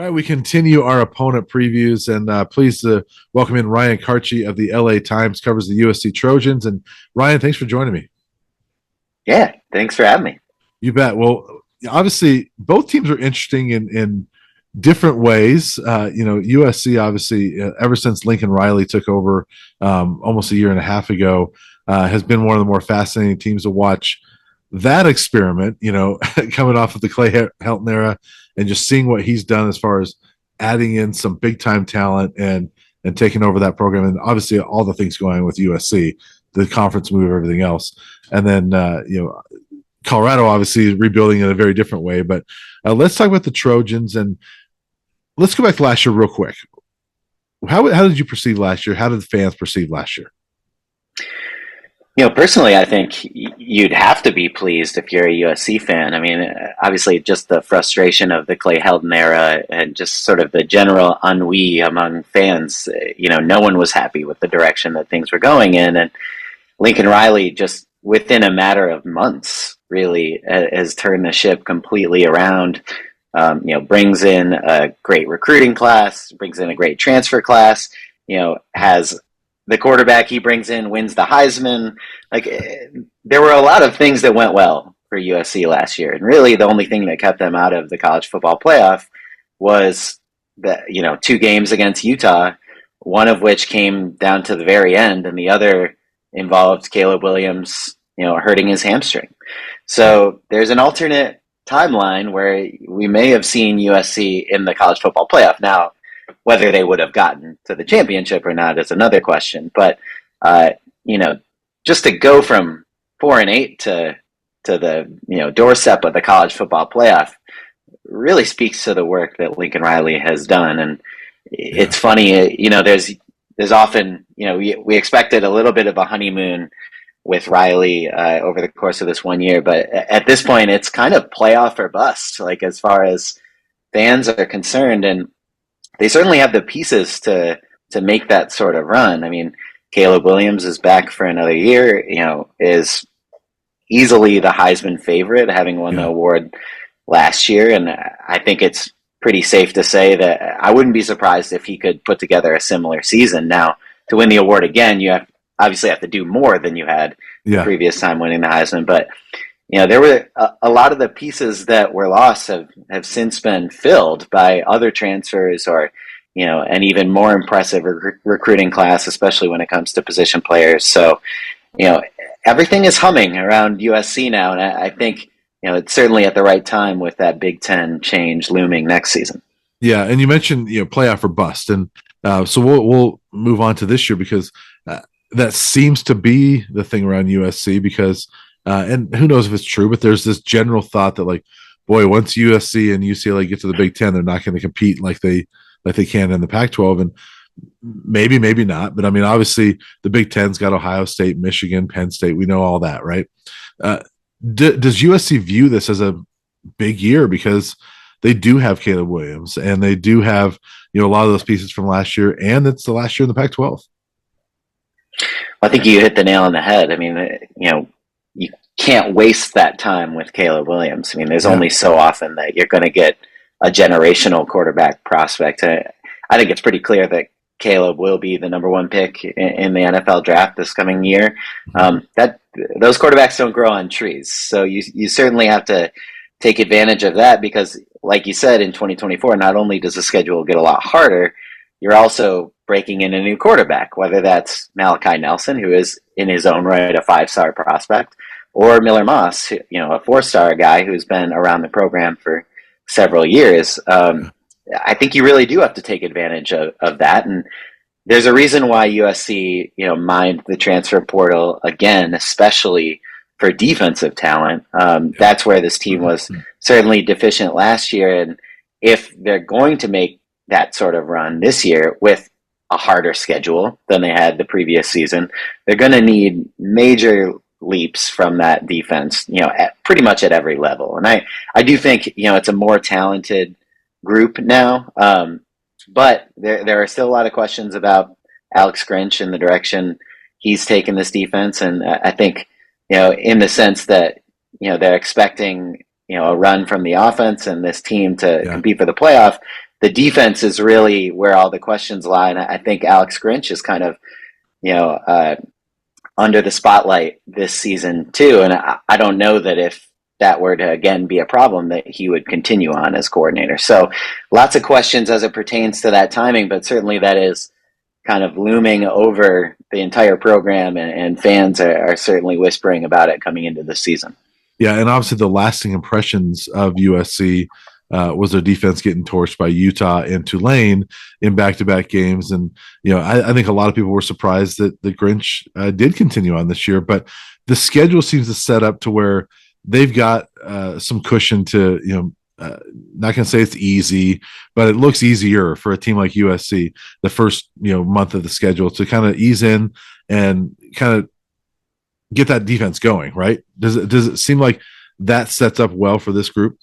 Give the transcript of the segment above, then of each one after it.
All right, we continue our opponent previews, and pleased to welcome in Ryan Kartje of the LA Times, covers the USC Trojans. And Ryan, thanks for joining me. Yeah, thanks for having me. You bet. Well, obviously, both teams are interesting in different ways. USC obviously, ever since Lincoln Riley took over almost a year and a half ago, has been one of the more fascinating teams to watch. That experiment, coming off of the Clay Helton era, and just seeing what he's done as far as adding in some big time talent and taking over that program, and obviously all the things going on with USC, the conference move, everything else, and then Colorado obviously is rebuilding in a very different way. But let's talk about the Trojans, and let's go back to last year real quick. How did you perceive last year? How did the fans perceive last year? Personally, I think you'd have to be pleased if you're a USC fan. I mean, obviously, just the frustration of the Clay Helton era and just sort of the general ennui among fans. No one was happy with the direction that things were going in. And Lincoln Riley, just within a matter of months, really has turned the ship completely around. Brings in a great recruiting class, brings in a great transfer class, has the quarterback he brings in wins the Heisman. There were a lot of things that went well for USC last year. And really the only thing that kept them out of the college football playoff was the, two games against Utah, one of which came down to the very end and the other involved Caleb Williams, hurting his hamstring. So there's an alternate timeline where we may have seen USC in the college football playoff. Now, whether they would have gotten to the championship or not is another question. But just to go from 4-8 to the doorstep of the college football playoff really speaks to the work that Lincoln Riley has done. And it's funny, there's often we expected a little bit of a honeymoon with Riley over the course of this 1 year, but at this point, it's kind of playoff or bust, as far as fans are concerned. And they certainly have the pieces to make that sort of run. I mean, Caleb Williams is back for another year, is easily the Heisman favorite, having won the award last year. And I think it's pretty safe to say that I wouldn't be surprised if he could put together a similar season. Now, to win the award again, you obviously have to do more than you had the previous time winning the Heisman. But there were a lot of the pieces that were lost have since been filled by other transfers or, an even more impressive recruiting class, especially when it comes to position players. So, everything is humming around USC now. And I think, it's certainly at the right time with that Big Ten change looming next season. Yeah. And you mentioned, playoff or bust. And so we'll move on to this year because that seems to be the thing around USC because and who knows if it's true, but there's this general thought that once USC and UCLA get to the Big Ten, they're not going to compete like they can in the Pac-12, and maybe not. But I mean, obviously, the Big Ten's got Ohio State, Michigan, Penn State. We know all that, right? Does USC view this as a big year because they do have Caleb Williams and they do have a lot of those pieces from last year, and it's the last year in the Pac-12? I think you hit the nail on the head. I mean, you can't waste that time with Caleb Williams. I mean, there's only so often that you're going to get a generational quarterback prospect. I think it's pretty clear that Caleb will be the number one pick in the NFL draft this coming year. That those quarterbacks don't grow on trees. So you certainly have to take advantage of that because, like you said, in 2024, not only does the schedule get a lot harder, you're also breaking in a new quarterback, whether that's Malachi Nelson, who is in his own right a 5-star prospect, or Miller Moss, a 4-star guy who's been around the program for several years. I think you really do have to take advantage of that. And there's a reason why USC, mined the transfer portal again, especially for defensive talent. That's where this team was certainly deficient last year. And if they're going to make that sort of run this year with a harder schedule than they had the previous season, they're going to need major leaps from that defense, pretty much at every level. And I do think, it's a more talented group now. But there are still a lot of questions about Alex Grinch and the direction he's taken this defense. And I think, in the sense that, they're expecting, a run from the offense and this team to compete for the playoff, the defense is really where all the questions lie. And I think Alex Grinch is kind of, you know, under the spotlight this season too. And I don't know that if that were to again be a problem that he would continue on as coordinator. So lots of questions as it pertains to that timing, but certainly that is kind of looming over the entire program, and fans are certainly whispering about it coming into the season. Yeah, and obviously the lasting impressions of USC was their defense getting torched by Utah and Tulane in back-to-back games. And, you know, I think a lot of people were surprised that the Grinch did continue on this year, but the schedule seems to set up to where they've got some cushion to, you know, not going to say it's easy, but it looks easier for a team like USC the first, you know, month of the schedule to kind of ease in and kind of get that defense going, right? Does it seem like that sets up well for this group?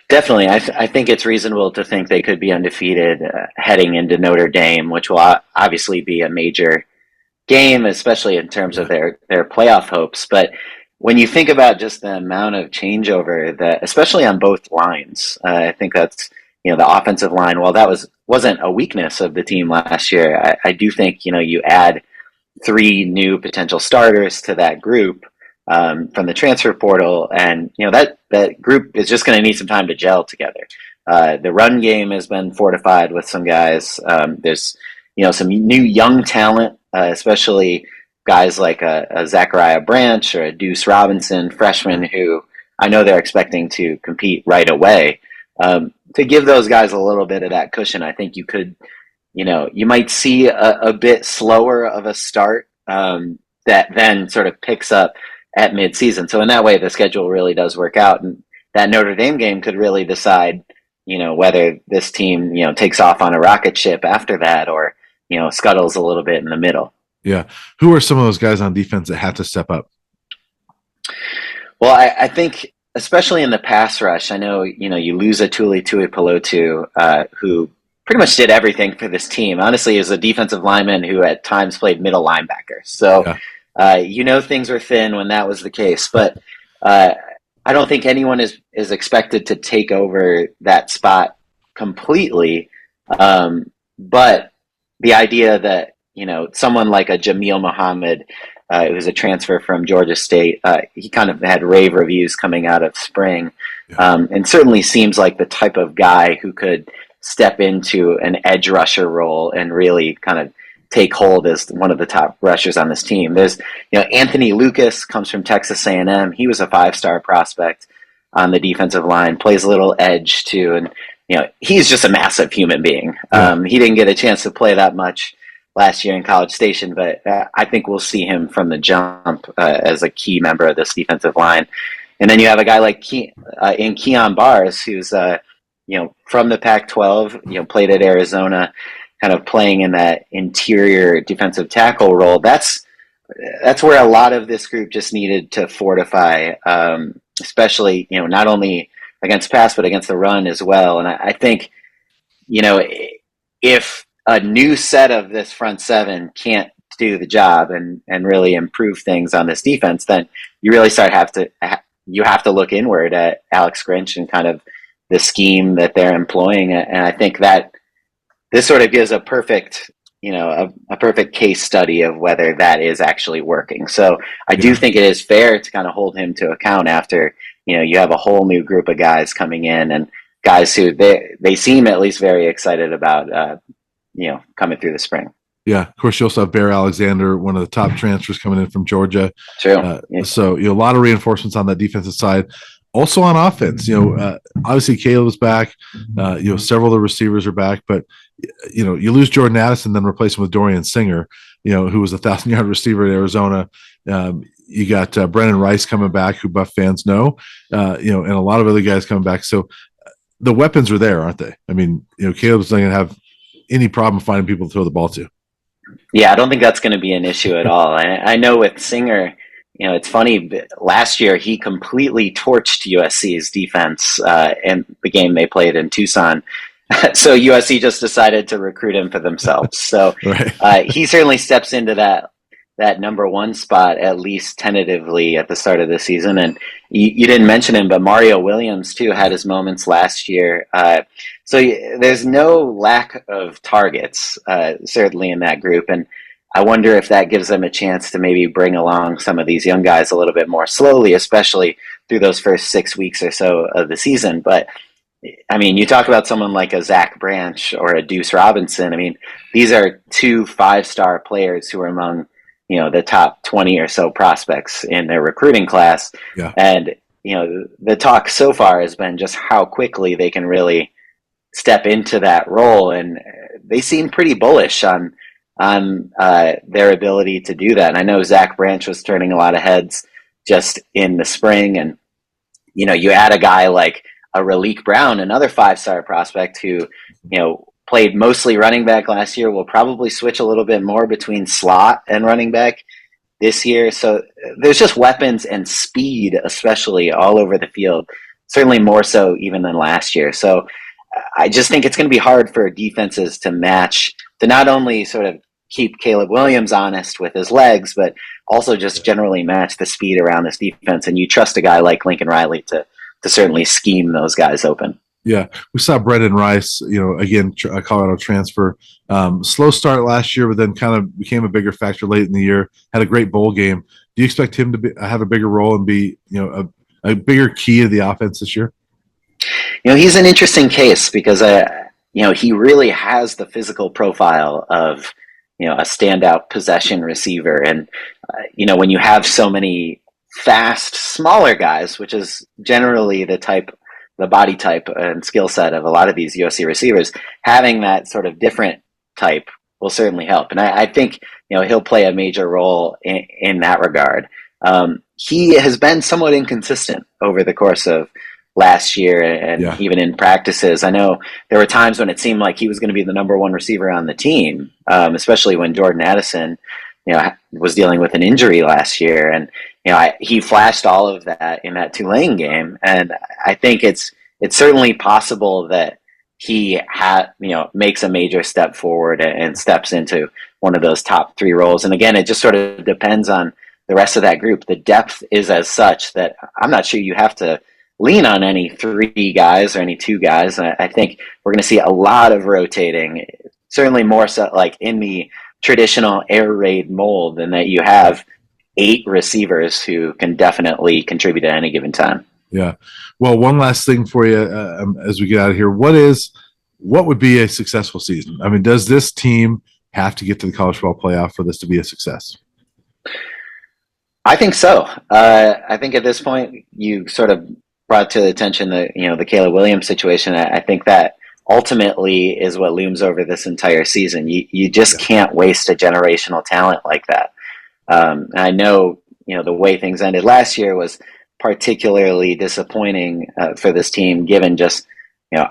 Definitely. I think it's reasonable to think they could be undefeated heading into Notre Dame, which will obviously be a major game, especially in terms of their playoff hopes. But when you think about just the amount of changeover that, especially on both lines, I think that's, you know, the offensive line. While that wasn't a weakness of the team last year, I do think, you know, you add 3 new potential starters to that group from the transfer portal, and you know that group is just going to need some time to gel together. The run game has been fortified with some guys. There's, you know, some new young talent, especially guys like a Zachariah Branch or a Deuce Robinson, freshmen who I know they're expecting to compete right away. To give those guys a little bit of that cushion, I think you could, you know, you might see a bit slower of a start that then sort of picks up at midseason. So in that way, the schedule really does work out, and that Notre Dame game could really decide, you know, whether this team, you know, takes off on a rocket ship after that, or, you know, scuttles a little bit in the middle. Yeah. Who are some of those guys on defense that have to step up? Well, I think especially in the pass rush, I know, you know, you lose a Tuli Tuipulotu, who pretty much did everything for this team. Honestly, is a defensive lineman who at times played middle linebacker. So, you know, things were thin when that was the case. But I don't think anyone is expected to take over that spot completely. But the idea that, you know, someone like a Jameel Muhammad, who's a transfer from Georgia State, he kind of had rave reviews coming out of spring, and certainly seems like the type of guy who could step into an edge rusher role and really kind of take hold as one of the top rushers on this team. There's, you know, Anthony Lucas comes from Texas A&M. He was a 5-star prospect on the defensive line, plays a little edge too, and you know, he's just a massive human being. He didn't get a chance to play that much last year in College Station, but I think we'll see him from the jump as a key member of this defensive line. And then you have a guy like Keon Bars, who's you know, from the Pac-12, you know, played at Arizona, kind of playing in that interior defensive tackle role. That's where a lot of this group just needed to fortify, especially, you know, not only against pass but against the run as well. And I think, you know, if a new set of this front seven can't do the job and really improve things on this defense, then you really have to look inward at Alex Grinch and kind of the scheme that they're employing. And I think that this sort of gives a perfect, you know, a perfect case study of whether that is actually working. So I do think it is fair to kind of hold him to account after, you know, you have a whole new group of guys coming in, and guys who they seem at least very excited about, you know, coming through the spring. Yeah, of course, you also have Bear Alexander, one of the top transfers coming in from Georgia. True. So, you know, a lot of reinforcements on that defensive side. Also on offense, you know, obviously Caleb's back. You know, several of the receivers are back, but you know, you lose Jordan Addison, then replace him with Dorian Singer, you know, who was a 1,000-yard receiver at Arizona. You got Brennan Rice coming back, who Buff fans know, you know, and a lot of other guys coming back. So the weapons are there, aren't they? I mean, you know, Caleb's not going to have any problem finding people to throw the ball to. Yeah, I don't think that's going to be an issue at all. I know with Singer, you know, it's funny, last year he completely torched USC's defense in the game they played in Tucson. So USC just decided to recruit him for themselves. So he certainly steps into that that number one spot, at least tentatively at the start of the season. And you didn't mention him, but Mario Williams too had his moments last year. So there's no lack of targets, certainly in that group. And I wonder if that gives them a chance to maybe bring along some of these young guys a little bit more slowly, especially through those first 6 weeks or so of the season. But I mean, you talk about someone like a Zach Branch or a Deuce Robinson. I mean, these are 2 5-star players who are among, the top 20 or so prospects in their recruiting class. Yeah. And, the talk so far has been just how quickly they can really step into that role. And they seem pretty bullish on their ability to do that. And I know Zach Branch was turning a lot of heads just in the spring. And, you add a guy like a Raleek Brown, another 5-star prospect who, played mostly running back last year, will probably switch a little bit more between slot and running back this year. So there's just weapons and speed, especially all over the field, certainly more so even than last year. So I just think it's going to be hard for defenses to not only sort of keep Caleb Williams honest with his legs, but also just generally match the speed around this defense. And you trust a guy like Lincoln Riley to certainly scheme those guys open. Yeah, we saw Brendan Rice, again, a Colorado transfer. Slow start last year, but then kind of became a bigger factor late in the year. Had a great bowl game. Do you expect him to have a bigger role and be, a bigger key of the offense this year? He's an interesting case because, he really has the physical profile of, a standout possession receiver. And, when you have so many fast, smaller guys, which is generally the body type and skill set of a lot of these USC receivers, having that sort of different type will certainly help. And I think, he'll play a major role in that regard. He has been somewhat inconsistent over the course of last year and even in practices. I know there were times when it seemed like he was going to be the number one receiver on the team, especially when Jordan Addison, was dealing with an injury last year. And, he flashed all of that in that Tulane game. And I think it's certainly possible that he makes a major step forward and steps into one of those top 3 roles. And again, it just sort of depends on the rest of that group. The depth is as such that I'm not sure you have to lean on any 3 guys or any 2 guys. I think we're going to see a lot of rotating, certainly more so like in the traditional air raid mold, than that you have 8 receivers who can definitely contribute at any given time. Yeah. Well, one last thing for you as we get out of here. What would be a successful season? I mean, does this team have to get to the college football playoff for this to be a success? I think so. I think at this point, you sort of brought to the attention the Caleb Williams situation. I think that ultimately is what looms over this entire season. You just can't waste a generational talent like that. I know, the way things ended last year was particularly disappointing for this team, given just,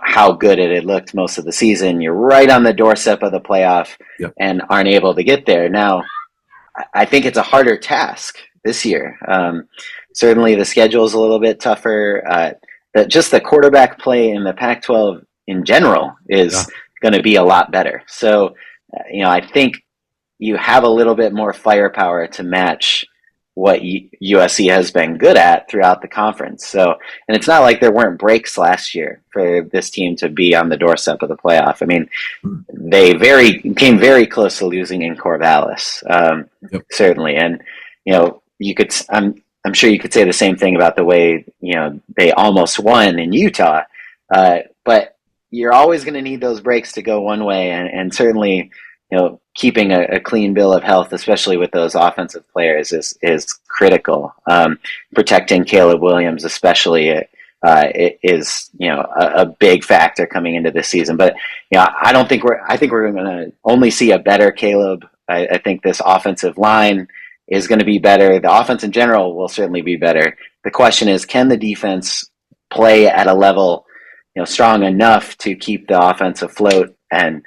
how good it had looked most of the season. You're right on the doorstep of the playoff and aren't able to get there. Now, I think it's a harder task this year. Certainly the schedule is a little bit tougher. Just the quarterback play in the Pac-12 in general is going to be a lot better. So, I think you have a little bit more firepower to match what USC has been good at throughout the conference. So, and it's not like there weren't breaks last year for this team to be on the doorstep of the playoff. I mean, they came very close to losing in Corvallis, certainly. And, I'm sure you could say the same thing about the way, they almost won in Utah. But you're always going to need those breaks to go one way. And certainly, keeping a clean bill of health, especially with those offensive players, is critical. Protecting Caleb Williams, especially, is a big factor coming into this season. But I think we're going to only see a better Caleb. I think this offensive line is going to be better. The offense in general will certainly be better. The question is, can the defense play at a level strong enough to keep the offense afloat and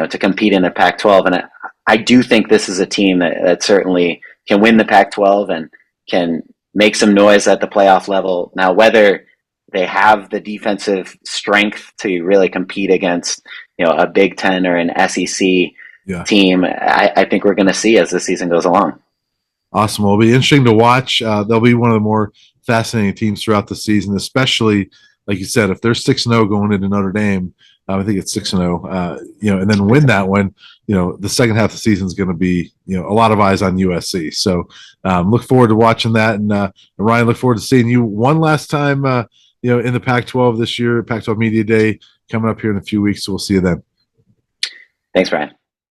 to compete in the Pac-12? And I do think this is a team that certainly can win the Pac-12 and can make some noise at the playoff level. Now, whether they have the defensive strength to really compete against a Big Ten or an SEC team, I think we're going to see as the season goes along. Awesome. Well, it'll be interesting to watch. They'll be one of the more fascinating teams throughout the season, especially like you said, if they're 6-0 going into Notre Dame. I think it's 6-0. And then win that one. The second half of the season is going to be a lot of eyes on USC. So look forward to watching that. And Ryan, look forward to seeing you one last time. In the Pac-12 this year, Pac-12 Media Day coming up here in a few weeks. So we'll see you then. Thanks, Ryan.